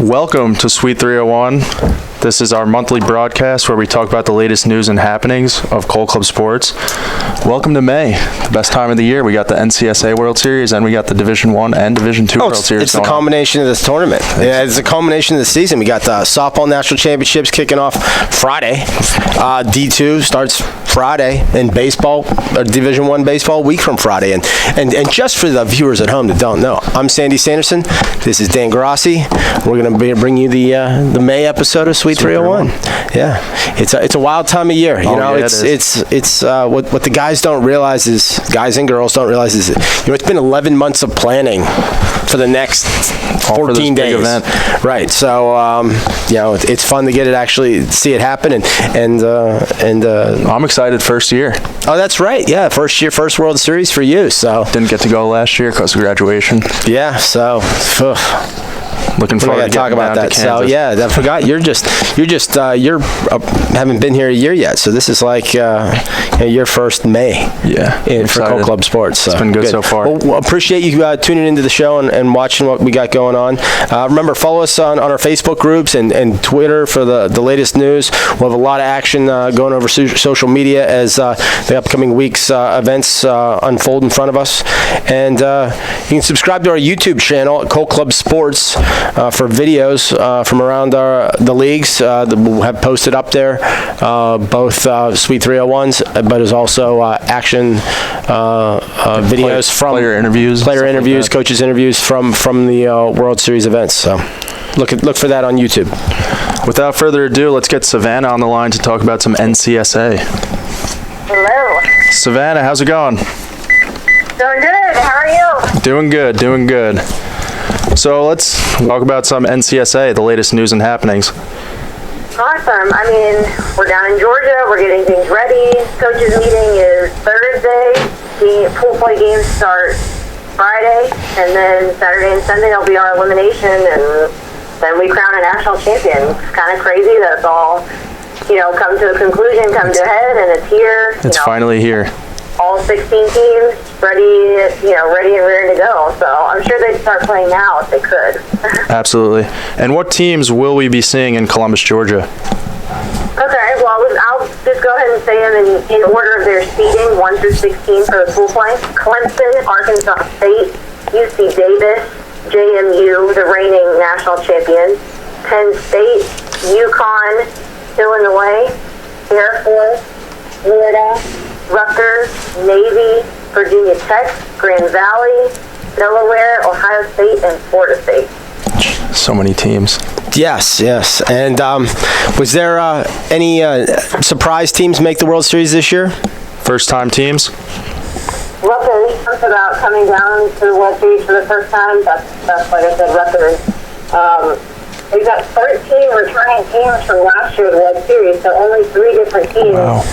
Welcome to Suite 301. This is our monthly broadcast where we talk about the latest news and happenings of CollClubSports. Welcome to May, the best time of the year. We got the NCSA World Series and we got the Division I and Division II World Series. It's the culmination of this tournament. Yeah, it's the culmination of the season. We got the softball national championships kicking off Friday. D2 starts Friday, and baseball, Division I baseball, a week from Friday. And just for the viewers at home that don't know, I'm Sandy Sanderson. This is Dan Grossi. We're going to bring you the May episode of Suite 301. Yeah, it's a wild time of year. It's what the guys don't realize is, guys and girls don't realize is, it's been 11 months of planning for the next 14 days. Big event. Right. So it's fun to get it, actually see it happen, and I'm excited. First year. Oh, that's right. Yeah, first year, first World Series for you. So didn't get to go last year because of graduation. Yeah. So. Looking forward to talk about that. So yeah, I forgot you haven't been here a year yet. So this is like your first May. Yeah, for CollClubSports. So it's been good so far. Well, appreciate you tuning into the show and watching what we got going on. Remember, follow us on our Facebook groups and Twitter for the latest news. We'll have a lot of action going over social media as the upcoming week's events unfold in front of us. And you can subscribe to our YouTube channel at CollClubSports. For videos from around the leagues that we'll have posted up there, both Suite 301s, but as also action videos from player interviews, coaches interviews from the World Series events. So look for that on YouTube. Without further ado, let's get Savannah on the line to talk about some NCSA. Hello. Savannah, how's it going? Doing good. How are you? Doing good. So let's talk about some NCSA, the latest news and happenings. Awesome. I mean, we're down in Georgia. We're getting things ready. Coaches meeting is Thursday. The pool play games start Friday, and then Saturday and Sunday will be our elimination, and then we crown a national champion. It's kind of crazy that it's all, come to a conclusion, come to a head, and it's here. It's finally here. All 16 teams ready and ready to go. So I'm sure they'd start playing now if they could. Absolutely. And what teams will we be seeing in Columbus, Georgia? Okay, well, I'll just go ahead and say them in order of their seeding, 1 through 16 for the pool play. Clemson, Arkansas State, UC Davis, JMU, the reigning national champions, Penn State, UConn, Illinois, Air Force, Florida, Rutgers, Navy, Virginia Tech, Grand Valley, Delaware, Ohio State, and Florida State. So many teams. Yes. And was there any surprise teams make the World Series this year? First-time teams? Rutgers talked about coming down to the World Series for the first time. That's like I said, Rutgers. We've got 13 returning teams from last year's World Series, so only 3 different teams. Wow.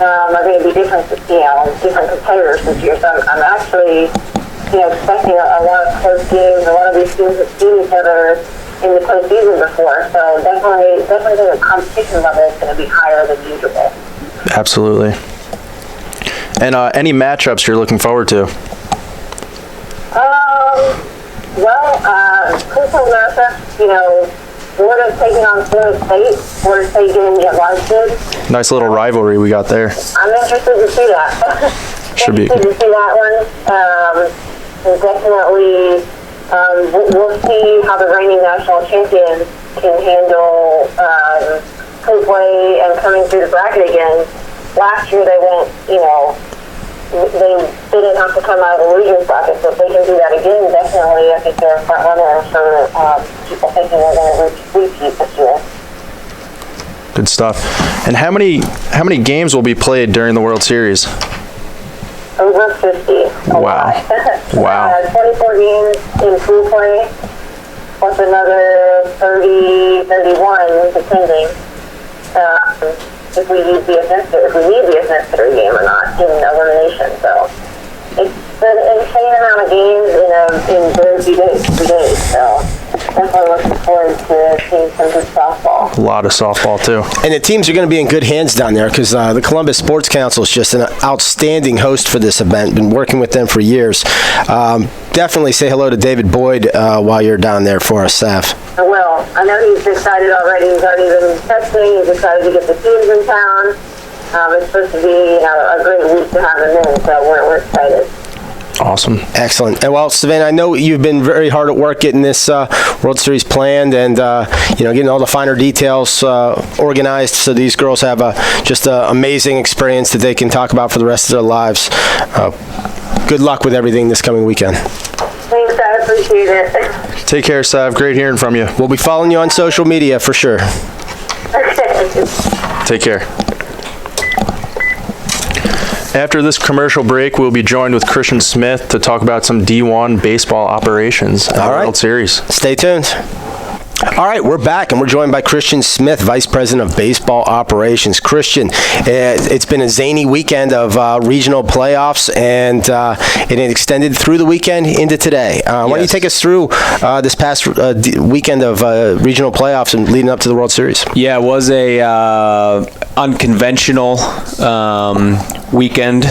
Are going to be different competitors this year. So I'm actually, expecting a lot of close games. A lot of these teams have seen each other in the postseason before. So definitely the competition level is going to be higher than usual. Absolutely. And any matchups you're looking forward to? Coastal America, Florida's taking on Florida State. Florida State getting the advantage bid. Nice little rivalry we got there. I'm interested to see that. Should be. Interested to see that one. And definitely, we'll see how the reigning national champions can handle pool play and coming through the bracket again. Last year they went, they didn't have to come out of the losers bracket, so if they can do that again, definitely I think they're a front runner for people thinking they're going to repeat this year. Good stuff. And how many games will be played during the World Series? Over 50. Wow. Wow. 24 games in pool play, plus another 30, 31, depending. If we need the necessary game or not in elimination. So it's an insane amount of games in very few days. So definitely looking forward to seeing some good softball. A lot of softball too. And the teams are going to be in good hands down there because the Columbus Sports Council is just an outstanding host for this event. Been working with them for years. definitely say hello to David Boyd while you're down there for us, Sav. I will. I know he's excited already. He's already been texting. He's excited to get the teams in town. It's supposed to be a great week to have him in, so we're excited. Awesome. Excellent. And well, Savannah, I know you've been very hard at work getting this World Series planned and, getting all the finer details organized so these girls have just an amazing experience that they can talk about for the rest of their lives. Good luck with everything this coming weekend. Thanks, I appreciate it. Take care, Sav. Great hearing from you. We'll be following you on social media for sure. Okay. Take care. After this commercial break, we'll be joined with Christian Smith to talk about some D1 baseball operations at the World Series. Stay tuned. All right, we're back, and we're joined by Christian Smith, Vice President of Baseball Operations. Christian, it's been a zany weekend of regional playoffs, and it extended through the weekend into today. Why don't you take us through this past weekend of regional playoffs and leading up to the World Series? Yeah, it was a unconventional weekend,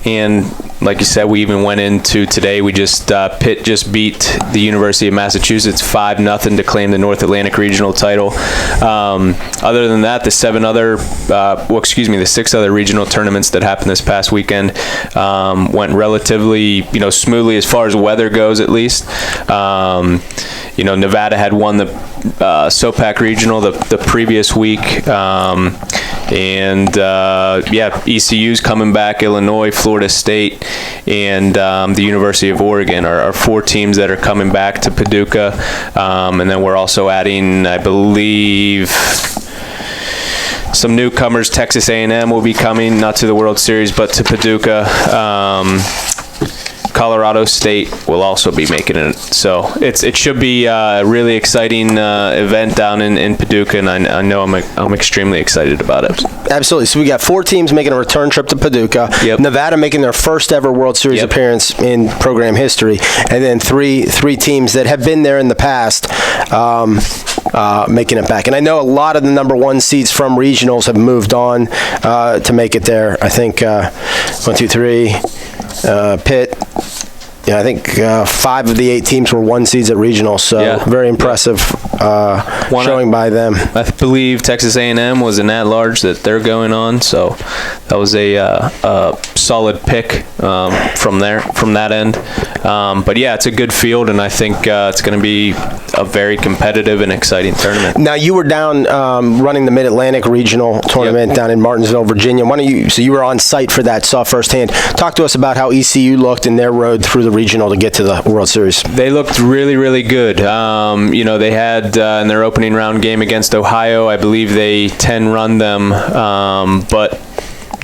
and like you said, we even went into today. We Pitt just beat the University of Massachusetts 5-0 to claim the North Atlantic Regional title. Other than that, the 6 other regional tournaments that happened this past weekend went relatively, smoothly as far as weather goes, at least. Nevada had won the SOPAC Regional the previous week. ECU's coming back. Illinois, Florida State, and the University of Oregon are 4 teams that are coming back to Paducah. And then we're also adding, I believe, some newcomers. Texas A&M will be coming, not to the World Series, but to Paducah. Colorado State will also be making it. So it should be a really exciting event down in Paducah, and I know I'm extremely excited about it. Absolutely. So we got 4 teams making a return trip to Paducah. Yep. Nevada making their first ever World Series appearance in program history, and then three teams that have been there in the past making it back. And I know a lot of the number 1 seeds from regionals have moved on to make it there. I think 1, 2, 3. Pitt. Yeah, I think 5 of the 8 teams were 1 seeds at regional, so very impressive showing by them. I believe Texas A&M was an at-large that they're going on, so that was a solid pick from that end. But yeah, it's a good field, and I think it's going to be a very competitive and exciting tournament. Now, you were down running the Mid-Atlantic Regional Tournament down in Martinsville, Virginia. So you were on site for that, saw firsthand. Talk to us about how ECU looked in their road through the regional to get to the World Series. They looked really, really good. They had in their opening round game against Ohio, I believe they 10-run them, but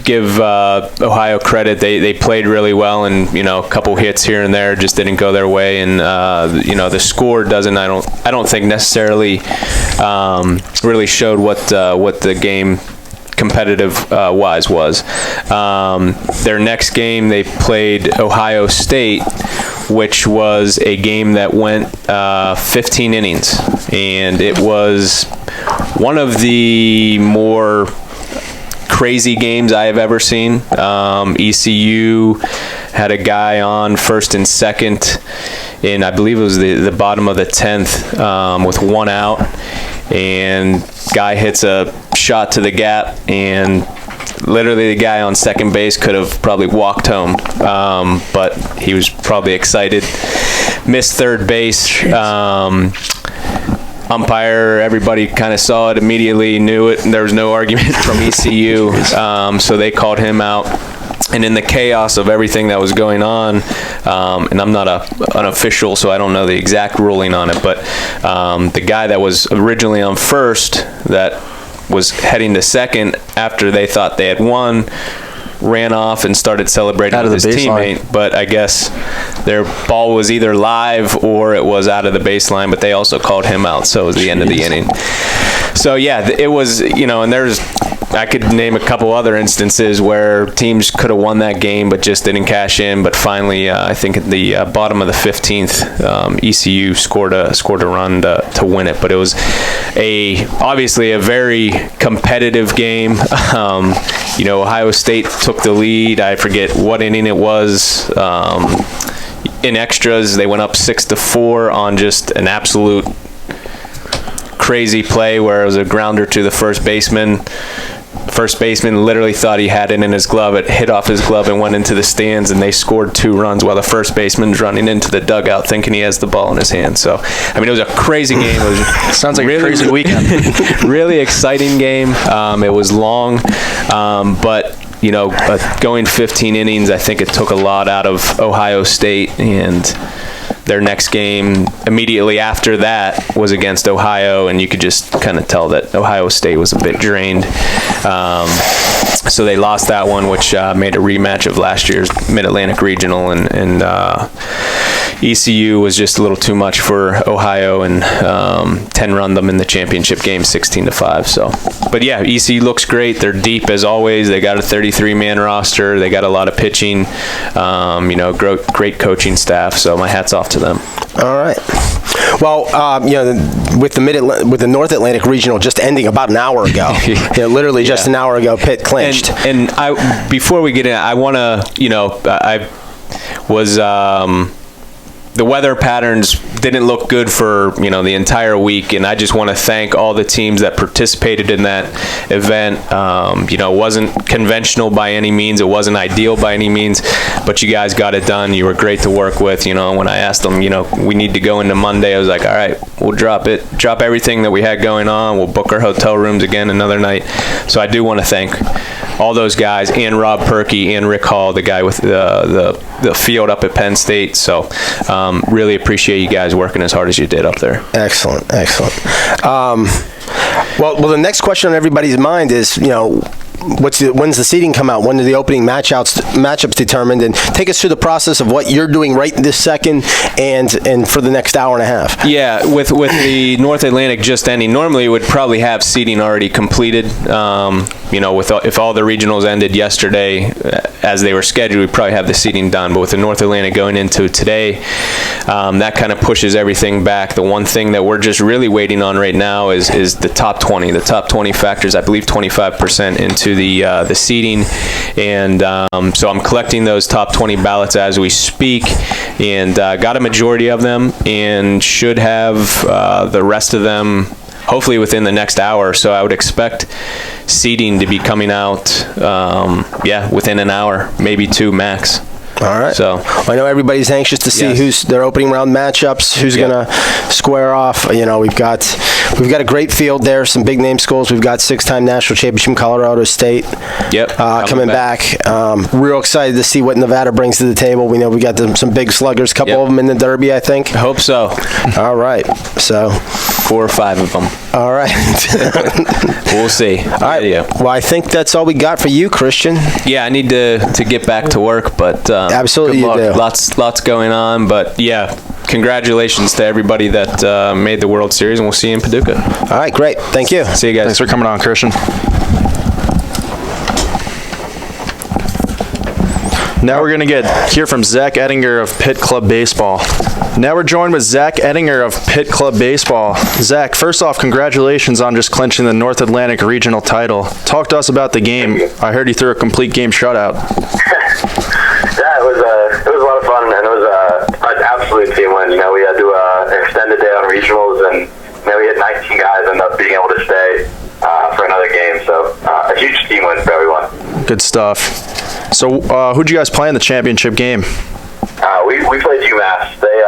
give Ohio credit. They played really well, and a couple hits here and there just didn't go their way, and the score doesn't. I don't think necessarily really showed what the game competitive wise was. Their next game they played Ohio State, which was a game that went 15 innings, and it was one of the more crazy games I have ever seen. ECU had a guy on first and second in, I believe it was the bottom of the 10th with 1 out, and guy hits a shot to the gap, and literally the guy on second base could have probably walked home, but he was probably excited. Missed third base. Umpire, everybody kind of saw it immediately, knew it, and there was no argument from ECU, so they called him out. And in the chaos of everything that was going on, and I'm not an official, so I don't know the exact ruling on it, but the guy that was originally on first that was heading to second after they thought they had won ran off and started celebrating with his teammate, but I guess their ball was either live or it was out of the baseline, but they also called him out, so it was the end of the inning. So yeah, it was, and I could name a couple other instances where teams could have won that game but just didn't cash in. But finally, I think at the bottom of the 15th, ECU scored a run to win it. But it was obviously a very competitive game. Ohio State took the lead. I forget what inning it was. in extras, they went up 6-4 on just an absolute crazy play where it was a grounder to the first baseman. First baseman literally thought he had it in his glove. It hit off his glove and went into the stands, and they scored 2 runs while the first baseman's running into the dugout thinking he has the ball in his hand. So, I mean, it was a crazy game. It was Sounds like a crazy weekend. Really exciting game. It was long, but going 15 innings, I think it took a lot out of Ohio State, and their next game immediately after that was against Ohio, and you could just kind of tell that Ohio State was a bit drained. So they lost that one, which made a rematch of last year's Mid-Atlantic Regional, and ECU was just a little too much for Ohio, and 10-run them in the championship game 16-5. So, but yeah, ECU looks great. They're deep as always. They got a 33-man roster. They got a lot of pitching. Great coaching staff. So my hat's off to them. All right. Well, with the North Atlantic Regional just ending about an hour ago, literally just an hour ago, Pitt clinched. And I, before we get in, I want to, the weather patterns didn't look good for the entire week, and I just want to thank all the teams that participated in that event. It wasn't conventional by any means, it wasn't ideal by any means, but you guys got it done. You were great to work with. When I asked them, we need to go into Monday, I was like, all right, we'll drop everything that we had going on. We'll book our hotel rooms again another night. So I do want to thank all those guys, and Rob Perkey and Rick Hall, the guy with the field up at Penn State. So really appreciate you guys working as hard as you did up there. Excellent. Well, the next question on everybody's mind is, when's the seeding come out? When are the opening matchups determined? And take us through the process of what you're doing right this second and for the next hour and a half. Yeah, with the North Atlantic just ending, normally it would probably have seeding already completed. If all the regionals ended yesterday as they were scheduled, we'd probably have the seeding done. But with the North Atlantic going into today, that kind of pushes everything back. The one thing that we're just really waiting on right now is the top 20. The top 20 factors, I believe 25% into the seeding, and so I'm collecting those top 20 ballots as we speak, and got a majority of them, and should have the rest of them hopefully within the next hour. So I would expect seeding to be coming out within an hour, maybe 2 max. All right. So I know everybody's anxious to see who's their opening round matchups, who's going to square off. We've got a great field there, some big name schools. We've got 6-time national championship Colorado State. Coming back. Real excited to see what Nevada brings to the table. We know we got some big sluggers, a couple of them in the Derby, I think. I hope so. All right. So 4 or 5 of them. All right. We'll see. All right. Well, I think that's all we got for you, Christian. Yeah, I need to get back to work, but absolutely you do. Lots going on, but yeah, congratulations to everybody that made the World Series, and we'll see you in Paducah. All right, great. Thank you. See you guys. Thanks for coming on, Christian. Now we're going to hear from Zach Ettinger of Pitt Club Baseball. Now we're joined with Zach Ettinger of Pitt Club Baseball. Zach, first off, congratulations on just clinching the North Atlantic Regional title. Talk to us about the game. I heard you threw a complete game shutout. Yeah, it was a lot of fun, and it was an absolute team win. We had to an extended day on regionals, and we had 19 guys end up being able to stay for another game. So a huge team win for everyone. Good stuff. So who'd you guys play in the championship game? We played UMass. They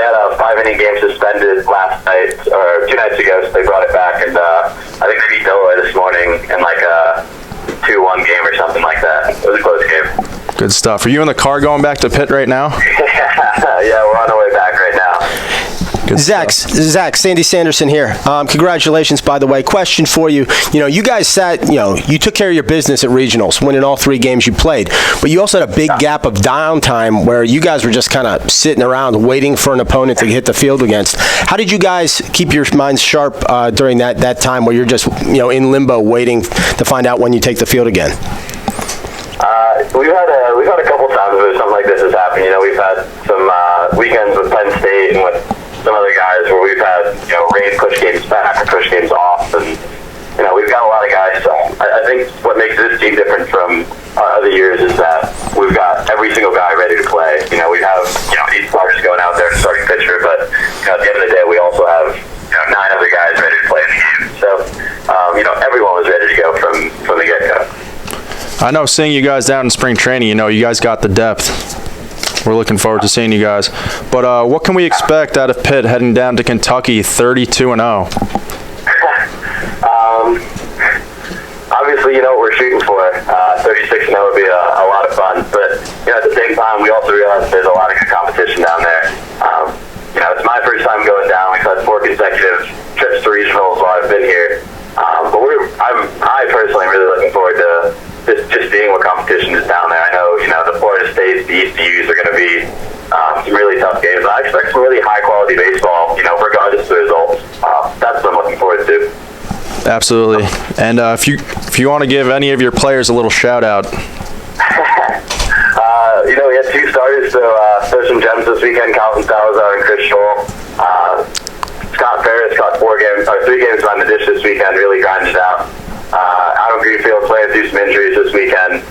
had a 5-inning game suspended last night, or 2 nights ago, so they brought it back, and I think they beat Delaware this morning in like a 2-1 game or something like that. It was a close game. Good stuff. Are you in the car going back to Pitt right now? Yeah, we're on our way back right now. Zach, Sandy Sanderson here. Congratulations, by the way. Question for you. You guys you took care of your business at regionals, winning all 3 games you played, but you also had a big gap of downtime where you guys were just kind of sitting around waiting for an opponent to hit the field against. How did you guys keep your minds sharp during that time where you're just, in limbo waiting to find out when you take the field again? We've had a couple times where something like this has happened. We've had some weekends with Penn State and with some other guys where we've had rain push games back or push games off, and we've got a lot of guys. So I think what makes this team different from other years is that we've got every single guy ready to play. We have I know seeing you guys down in spring training, you guys got the depth. We're looking forward to seeing you guys. But what can we expect out of Pitt heading down to Kentucky 32-0? Obviously, you know what we're shooting for. 36-0 would be a lot of fun. But at the same time, we also realize there's a lot of good competition down there. It's my first time going down. We've had 4 consecutive trips to regionals while I've been here. But I personally am really looking forward to just seeing what competition is down there. I know, the Florida States, the ECUs are going to be some really tough games. I expect some really high-quality baseball, regardless of the results. That's what I'm looking forward to. Absolutely. And if you want to give any of your players a little shout-out. We had 2 starters, so there's some gems this weekend. Calvin Salazar and Chris Scholl. Scott Ferris caught 3 games behind the dish this weekend, really grinded out. Adam Greenfield playing through some injuries this weekend.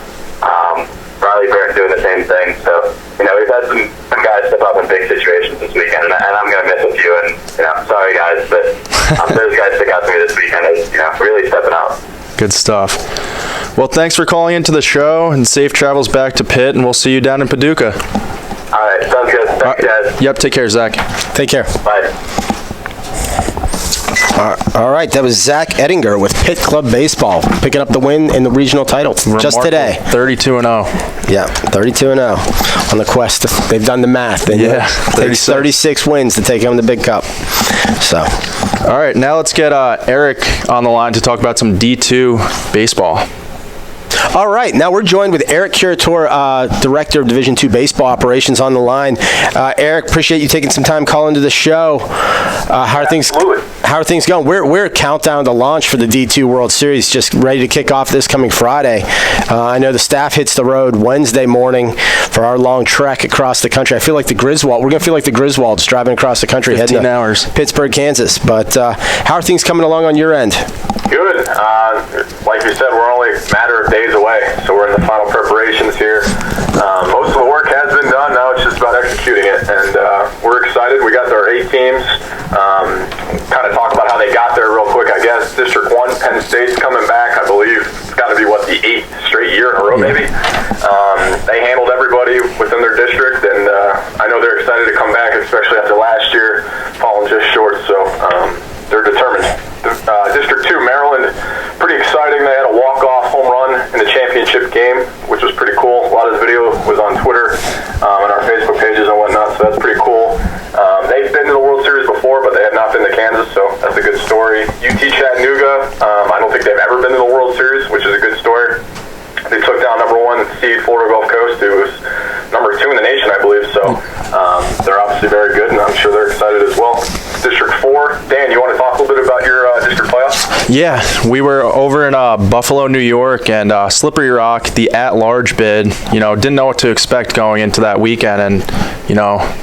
Riley Burke doing the same thing. So, we've had some guys step up in big situations this weekend, and I'm going to miss a few. And, sorry guys, but those guys stick out to me this weekend as, really stepping out. Good stuff. Well, thanks for calling into the show, and safe travels back to Pitt, and we'll see you down in Paducah. All right, sounds good. Thank you, guys. Yep, take care, Zach. Take care. Bye. All right, that was Zach Ettinger with Pitt Club Baseball, picking up the win in the regional title just today. 32-0. Yeah, 32-0 on the quest. They've done the math. It takes 36 wins to take home the big cup. So, all right, now let's get Eric on the line to talk about some D2 baseball. All right, now we're joined with Eric Curator, Director of Division II Baseball Operations, on the line. Eric, appreciate you taking some time calling to the show. How are things going? We're countdown to launch for the D2 World Series, just ready to kick off this coming Friday. I know the staff hits the road Wednesday morning for our long trek across the country. I feel like we're going to feel like the Griswolds driving across the country, 15 heading hours. to Pittsburgh, Kansas. But how are things coming along on your end? Good. Like you said, we're only a matter of days away, so we're in the final preparations here. Most of the work has been done. Now it's just about executing it, and we're excited. We got our 8 teams. Kind of talk about how they got there real quick, I guess. District 1, Penn State's coming back. I believe it's got to be, the 8th straight year in a row, maybe. They handled everybody within their district, and I know they're excited to come back, especially after last year falling just short, so they're determined. District 2, Maryland, pretty exciting. They had a walk-off home run in the championship game, which was pretty cool. A lot of the video was on Twitter and our Facebook pages and whatnot, so that's pretty cool. They've been to the World Series before, but they have not been to Kansas, so that's a good story. UT Chattanooga, I don't think they've ever been to the World Series, which is a good story. They took down number 1 seed Florida Gulf Coast, who was number 2 in the nation, I believe, so they're obviously very good, and I'm sure they're excited as well. District 4, Dan, you want to talk a little bit about your district playoffs? Yeah, we were over in Buffalo, New York, and Slippery Rock, the at-large bid, didn't know what to expect going into that weekend, and,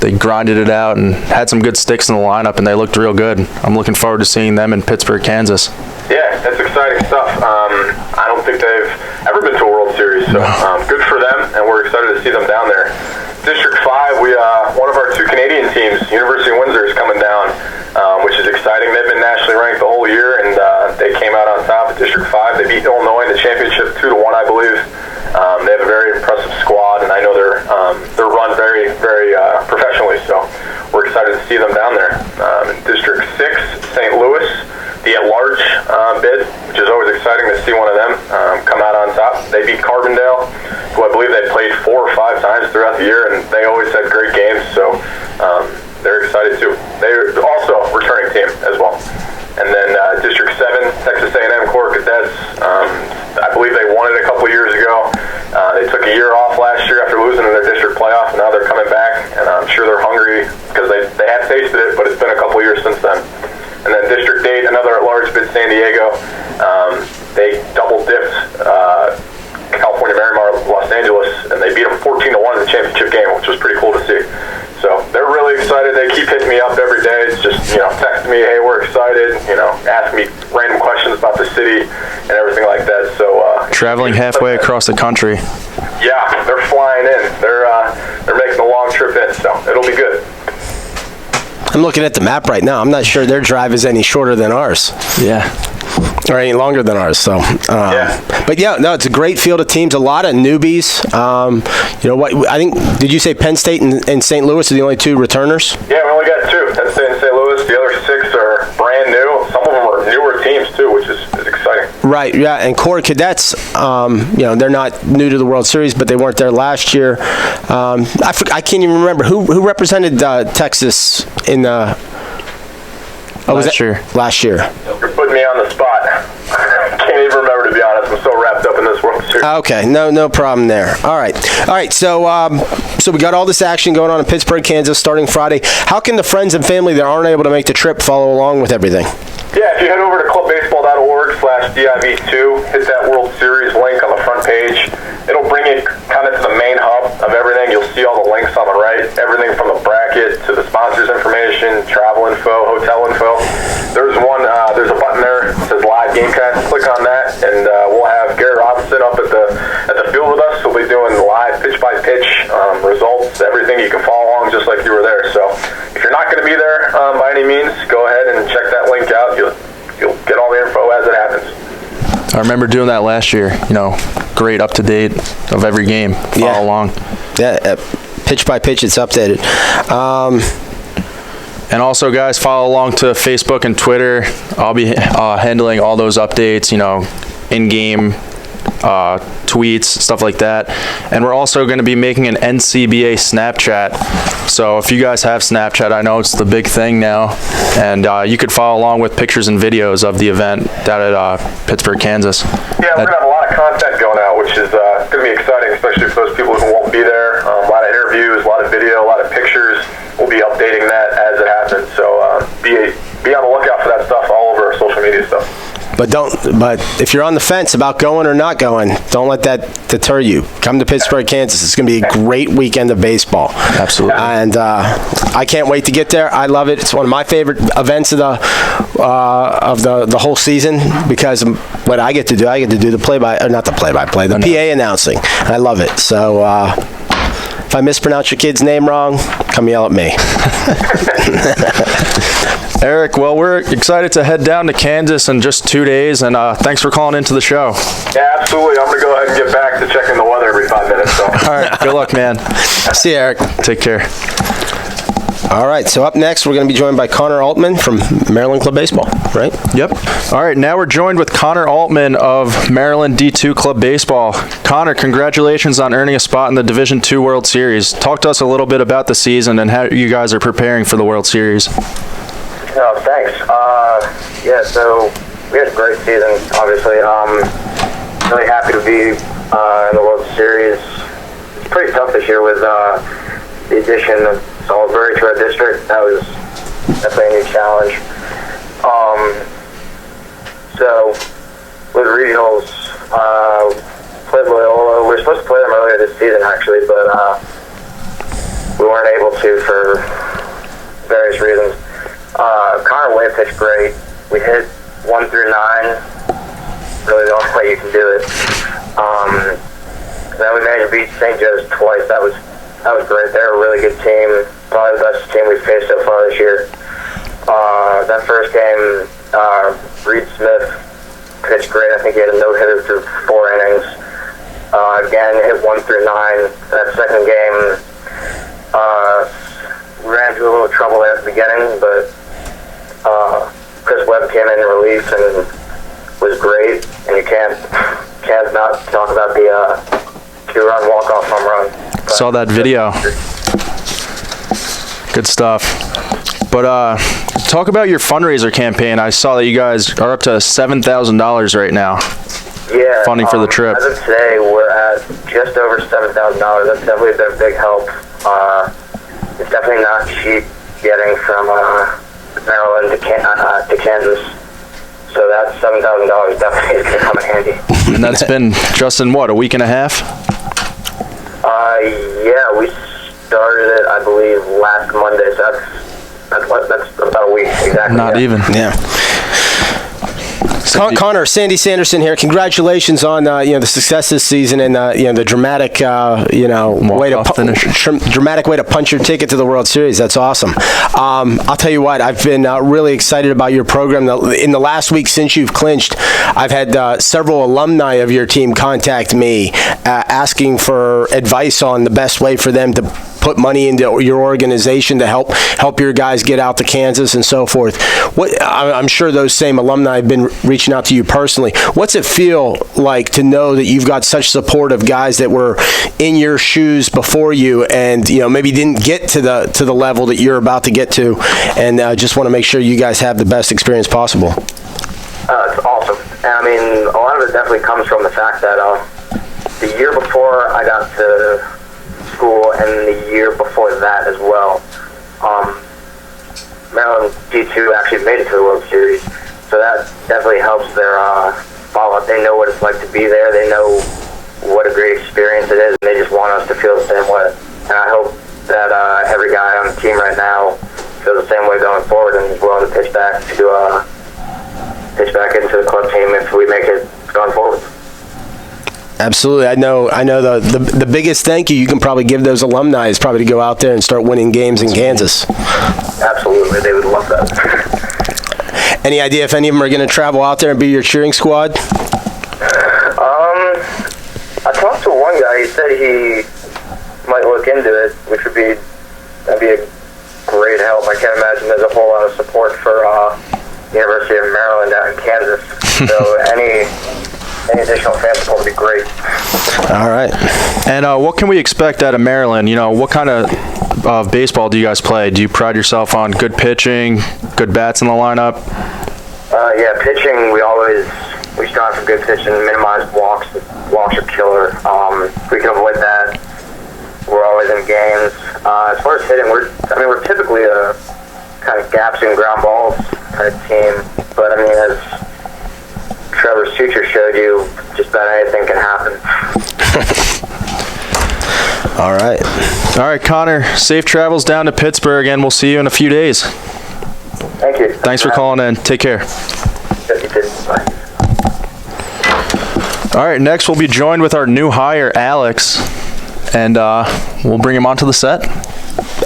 they grinded it out and had some good sticks in the lineup, and they looked real good. I'm looking forward to seeing them in Pittsburgh, Kansas. Yeah, that's exciting stuff. I don't think they've ever been to a World Series, so good for them, and we're excited to see them down there. District 5, one of our 2 Canadian teams, University of Windsor, is coming down, which is exciting. They've been nationally ranked the whole year, and they came out on top at District 5. They beat Illinois in the championship 2-1, I believe. They have a very impressive squad, and I know they're run very, very professionally, so we're excited to see them down there. In District 6, St. Louis, the at-large bid, which is always exciting to see one of them come out on top. They beat Carbondale, who I believe they played 4 or 5 times throughout the year, and they always had great games, so they're excited too. They're also a returning team as well. And then District 7, Texas A&M Corps Cadets, I believe they won it a couple years ago. They took a year off last year after losing in their district playoff, and now they're coming back, and I'm sure they're hungry because they had tasted it, but it's been a couple years since then. And then District 8, another at-large bid, San Diego. They double-dipped California Marimar, Los Angeles, and they beat them 14-1 in the championship game, which was pretty cool to see. So they're really excited. They keep hitting me up every day. It's just, text me, hey, we're excited, ask me random questions about the city and everything like that. So traveling halfway across the country. Yeah, they're flying in. They're making a long trip in, so it'll be good. I'm looking at the map right now. I'm not sure their drive is any shorter than ours. Yeah. or any longer than ours. So, but yeah, no, it's a great field of teams. A lot of newbies. What I think? Did you say Penn State and St. Louis are the only two returners? Yeah, we only got 2. Penn State and St. Louis. The other 6 are brand new. Some of them are newer teams too, which is exciting. Right. Yeah, and Corps Cadets. They're not new to the World Series, but they weren't there last year. I can't even remember who represented Texas in the. Last year. Last year. You're putting me on the spot. I can't even remember, to be honest. I'm so wrapped up in this World Series. Okay, no problem there. All right. So we got all this action going on in Pittsburgh, Kansas, starting Friday. How can the friends and family that aren't able to make the trip follow along with everything? Yeah, if you head over to clubbaseball.org/div2, hit that World Series link on the front page. It'll bring you kind of to the main hub of everything. You'll see all the links on the right, everything from the bracket to the sponsors information, travel info, hotel info. There's a button there that says Live Gamecast. Click on that, and we'll have Garrett Robinson up at the field with us. He'll be doing live pitch-by-pitch results, everything. You can follow along just like you were there. So if you're not going to be there by any means, go ahead and check that link out. You'll get all the info as it happens. I remember doing that last year. Great up to date of every game. Follow along. Yeah, pitch by pitch, it's updated. And also, guys, follow along to Facebook and Twitter. I'll be handling all those updates. In-game tweets, stuff like that. And we're also going to be making an NCBA Snapchat. So if you guys have Snapchat, I know it's the big thing now. And you could follow along with pictures and videos of the event down at Pittsburgh, Kansas. Yeah, we're going to have a lot of content going out, which is going to be exciting, especially for those people who won't be there. A lot of interviews, a lot of video, a lot of pictures. We'll be updating that as it happens. So be on the lookout for that stuff all over our social media stuff. But if you're on the fence about going or not going, don't let that deter you. Come to Pittsburgh, Kansas. It's going to be a great weekend of baseball. Absolutely. And I can't wait to get there. I love it. It's one of my favorite events of the whole season because what I get to do the PA announcing. I love it. So if I mispronounce your kid's name wrong, come yell at me. Eric, well, we're excited to head down to Kansas in just 2 days, and thanks for calling into the show. Yeah, absolutely. I'm going to go ahead and get back to checking the weather every 5 minutes. So. All right, good luck, man. See you, Eric. Take care. All right, so up next, we're going to be joined by Connor Altman from Maryland Club Baseball, right? Yep. All right, now we're joined with Connor Altman of Maryland D2 Club Baseball. Connor, congratulations on earning a spot in the Division II World Series. Talk to us a little bit about the season and how you guys are preparing for the World Series. Oh, thanks. So we had a great season, obviously. Really happy to be in the World Series. It's pretty tough this year with the addition of Salisbury to our district. That was definitely a new challenge. So with regionals, played Loyola. We were supposed to play them earlier this season, actually, but we weren't able to for various reasons. Connor Way pitched great. We hit 1 through 9. Really the only way you can do it. Then we managed to beat St. Joe's twice. That was great. They're a really good team. Probably the best team we've faced so far this year. That first game, Reed Smith pitched great. I think he had a no-hitter through 4 innings. Again, hit 1 through 9. That second game, we ran into a little trouble there at the beginning, but Chris Webb came in relief and was great. And you can't not talk about the 2-run walk-off home run. Saw that video. Good stuff. But talk about your fundraiser campaign. I saw that you guys are up to $7,000 right now. Yeah. Funding for the trip. As of today, we're at just over $7,000. That's definitely been a big help. It's definitely not cheap getting from Maryland to Kansas. So that $7,000 definitely is going to come in handy. And that's been just in, what, a week and a half? Yeah, we started it, I believe, last Monday. So that's about a week exactly. Not even. Yeah. Connor, Sandy Sanderson here. Congratulations on the success this season and the dramatic dramatic way to punch your ticket to the World Series. That's awesome. I'll tell you what, I've been really excited about your program. In the last week since you've clinched, I've had several alumni of your team contact me asking for advice on the best way for them to put money into your organization to help your guys get out to Kansas and so forth. I'm sure those same alumni have been reaching out to you personally. What's it feel like to know that you've got such support of guys that were in your shoes before you and maybe didn't get to the level that you're about to get to, and just want to make sure you guys have the best experience possible? It's awesome. And I mean, a lot of it definitely comes from the fact that the year before I got to school and the year before that as well, Maryland D2 actually made it to the World Series, so that definitely helps their follow-up. They know what it's like to be there. They know what a great experience it is, and they just want us to feel the same way. And I hope that every guy on the team right now feels the same way going forward and is willing to pitch back into the club team if we make it going forward. Absolutely. I know the biggest thank you can probably give those alumni is probably to go out there and start winning games in Kansas. Absolutely. They would love that. Any idea if any of them are going to travel out there and be your cheering squad? I talked to one guy. He said he might look into it, which would be a great help. I can't imagine there's a whole lot of support for University of Maryland out in Kansas. So any additional fan support would be great. All right. And what can we expect out of Maryland? What kind of baseball do you guys play? Do you pride yourself on good pitching, good bats in the lineup? Yeah, pitching, we strive for good pitching, minimize walks. Walks are killer. If we can avoid that, we're always in games. As far as hitting, we're typically a kind of gaps and ground balls type team. But, as Trevor's future showed you, just about anything can happen. All right, Connor. Safe travels down to Pittsburgh, and we'll see you in a few days. Thank you. Thanks for calling in. Take care. You too. Bye. All right, next we'll be joined with our new hire, Alex, and we'll bring him onto the set.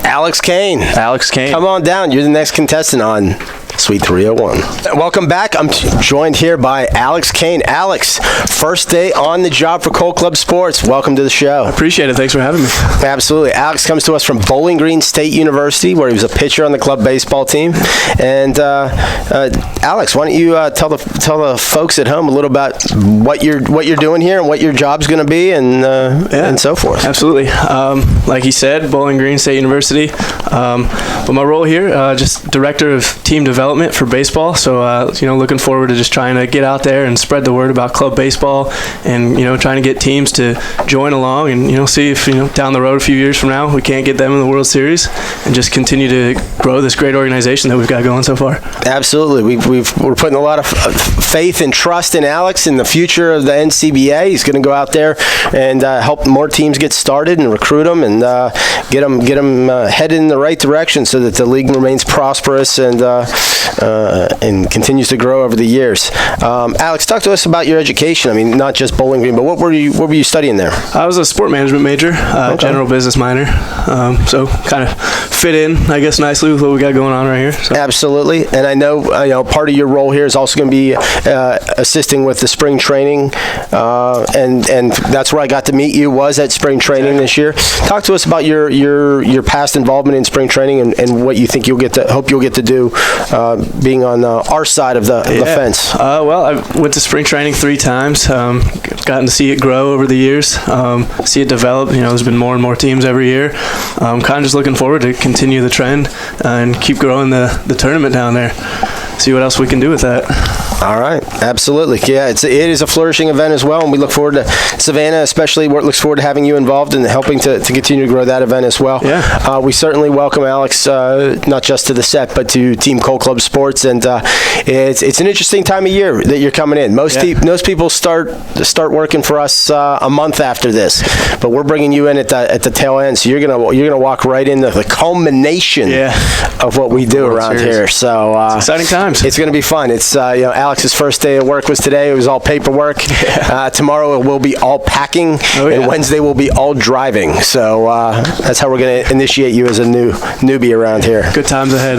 Alex Kane. Come on down. You're the next contestant on Suite 301. Welcome back. I'm joined here by Alex Kane. Alex, first day on the job for CollClubSports. Welcome to the show. Appreciate it. Thanks for having me. Absolutely. Alex comes to us from Bowling Green State University, where he was a pitcher on the club baseball team. And Alex, why don't you tell the folks at home a little about what you're doing here and what your job's going to be and so forth. Absolutely. Like you said, Bowling Green State University. But my role here, just director of team development for baseball. So, looking forward to just trying to get out there and spread the word about club baseball and, trying to get teams to join along and, see if, down the road a few years from now, we can't get them in the World Series and just continue to grow this great organization that we've got going so far. Absolutely. We're putting a lot of faith and trust in Alex in the future of the NCBA. He's going to go out there and help more teams get started and recruit them and get them headed in the right direction so that the league remains prosperous and continues to grow over the years. Alex, talk to us about your education. Not just Bowling Green, but what were you studying there? I was a sport management major, general business minor. So kind of fit in, I guess, nicely with what we got going on right here. So. Absolutely. And I know part of your role here is also going to be assisting with the spring training, and that's where I got to meet you, was at spring training this year. Talk to us about your past involvement in spring training and what you think hope you'll get to do being on our side of the fence. Well, I went to spring training 3 times. Gotten to see it grow over the years, see it develop. There's been more and more teams every year. Kind of just looking forward to continue the trend and keep growing the tournament down there. See what else we can do with that. All right, absolutely. Yeah, it is a flourishing event as well, and we look forward to Savannah, especially looks forward to having you involved in helping to continue to grow that event as well. Yeah. We certainly welcome Alex, not just to the set, but to Team CollClubSports, and it's an interesting time of year that you're coming in. Most people start working for us a month after this, but we're bringing you in at the tail end. So you're gonna walk right into the culmination of what we do around here. So exciting times. It's gonna be fun. It's Alex's first day of work was today. It was all paperwork. Tomorrow it will be all packing, and Wednesday will be all driving. So that's how we're gonna initiate you as a newbie around here. Good times ahead.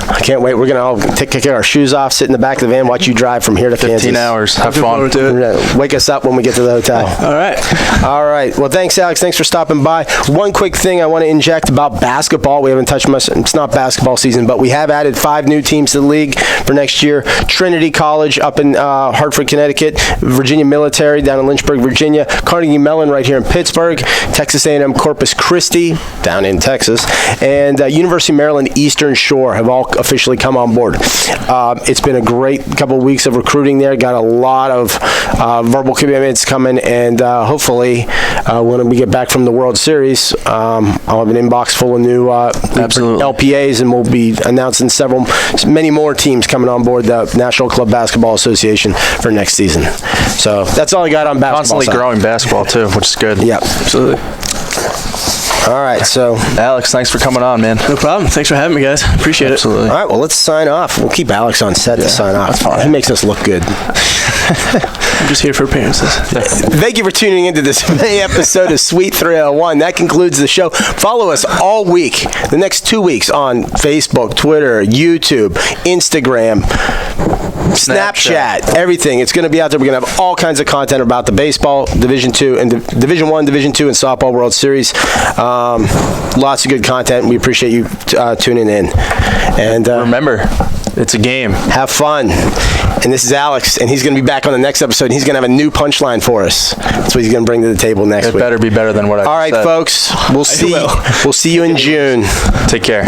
I can't wait. We're gonna all kick our shoes off, sit in the back of the van, watch you drive from here to 15 Kansas. hours. Have Looking fun. forward to it. Wake us up when we get to the hotel. All right. All right. Well, thanks, Alex. Thanks for stopping by. One quick thing I want to inject about basketball. We haven't touched much. It's not basketball season, but we have added 5 new teams to the league for next year. Trinity College up in Hartford, Connecticut. Virginia Military down in Lynchburg, Virginia. Carnegie Mellon right here in Pittsburgh. Texas A&M Corpus Christi down in Texas. And University of Maryland Eastern Shore have all officially come on board. It's been a great couple of weeks of recruiting there. Got a lot of verbal commitments coming, and hopefully when we get back from the World Series, I'll have an inbox full of new LPAs, and we'll be announcing many more teams coming on board the National Club Basketball Association for next season. So that's all I got on basketball. Constantly growing basketball too, which is good. Yeah, absolutely. All right, so Alex, thanks for coming on, man. No problem. Thanks for having me, guys. Appreciate Absolutely. all right, well, let's sign off. We'll keep Alex on set to sign off. He makes us look good. I'm just here for appearances. Thank you for tuning into this May episode of Sweet 301. That concludes the show. Follow us all week, the next 2 weeks, on Facebook, Twitter, YouTube, Instagram, Snapchat, everything. It's going to be out there. We're going to have all kinds of content about the baseball, Division 2, and Division 1, Division 2, and Softball World Series. Lots of good content. We appreciate you tuning in. And Remember, it's a game. have fun. And this is Alex, and he's going to be back on the next episode, and he's going to have a new punchline for us. That's what he's going to bring to the table next It week. better be better than what I All right, said. folks. We'll see you in June. Take care.